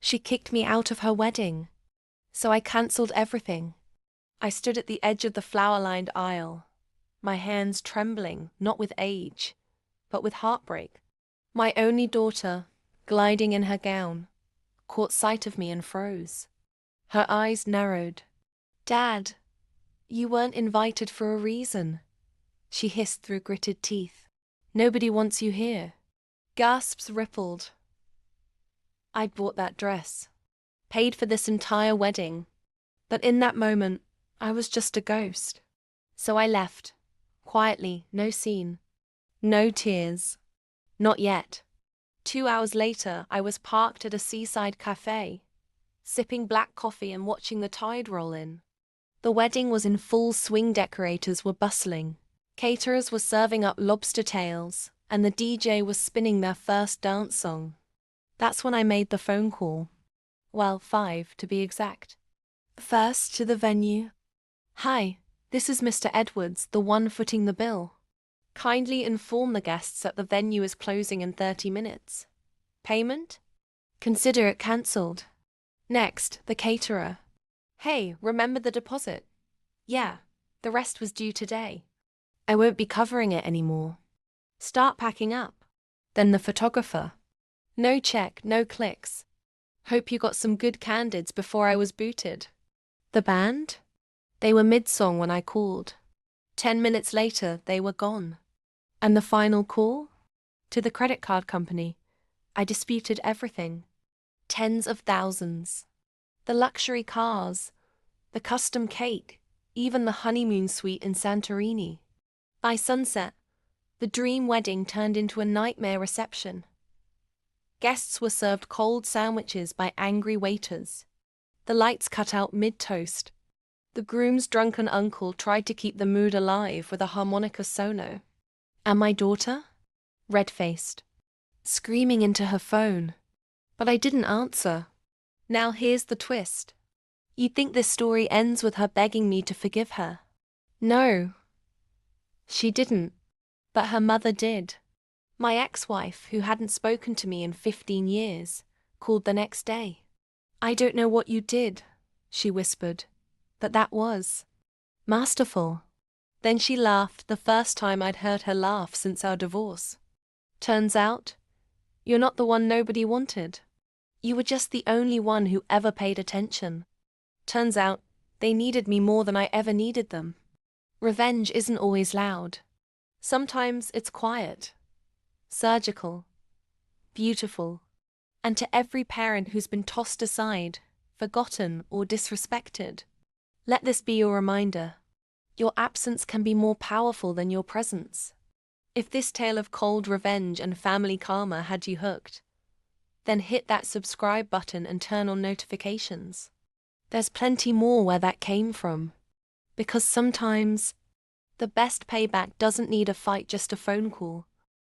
She kicked me out of her wedding. So I cancelled everything. I stood at the edge of the flower-lined aisle, my hands trembling, not with age, but with heartbreak. My only daughter, gliding in her gown, caught sight of me and froze. Her eyes narrowed. "Dad, you weren't invited for a reason," she hissed through gritted teeth. "Nobody wants you here." Gasps rippled. I'd bought that dress, paid for this entire wedding, but in that moment, I was just a ghost. So I left, quietly, no scene, no tears. Not yet. 2 hours later, I was parked at a seaside cafe, sipping black coffee and watching the tide roll in. The wedding was in full swing, decorators were bustling, caterers were serving up lobster tails, and the DJ was spinning their first dance song. That's when I made the phone call. Well, 5 to be exact. First to the venue. "Hi, this is Mr. Edwards, the one footing the bill. Kindly inform the guests that the venue is closing in 30 minutes. Payment? Consider it cancelled." Next, the caterer. "Hey, remember the deposit?" "Yeah, the rest was due today. I won't be covering it anymore. Start packing up." Then the photographer. "No check, no clicks. Hope you got some good candids before I was booted." The band? They were mid-song when I called. 10 minutes later, they were gone. And the final call? To the credit card company. I disputed everything. Tens of thousands. The luxury cars, the custom cake, even the honeymoon suite in Santorini. By sunset, the dream wedding turned into a nightmare reception. Guests were served cold sandwiches by angry waiters. The lights cut out mid-toast. The groom's drunken uncle tried to keep the mood alive with a harmonica solo. And my daughter? Red-faced, screaming into her phone. But I didn't answer. Now here's the twist. You'd think this story ends with her begging me to forgive her. No. She didn't. But her mother did. My ex-wife, who hadn't spoken to me in 15 years, called the next day. "I don't know what you did," she whispered, "but that was masterful." Then she laughed, the first time I'd heard her laugh since our divorce. "Turns out, you're not the one nobody wanted. You were just the only one who ever paid attention. Turns out, they needed me more than I ever needed them." Revenge isn't always loud. Sometimes it's quiet, surgical, beautiful. And to every parent who's been tossed aside, forgotten, or disrespected, let this be your reminder. Your absence can be more powerful than your presence. If this tale of cold revenge and family karma had you hooked, then hit that subscribe button and turn on notifications. There's plenty more where that came from. Because sometimes, the best payback doesn't need a fight, just a phone call.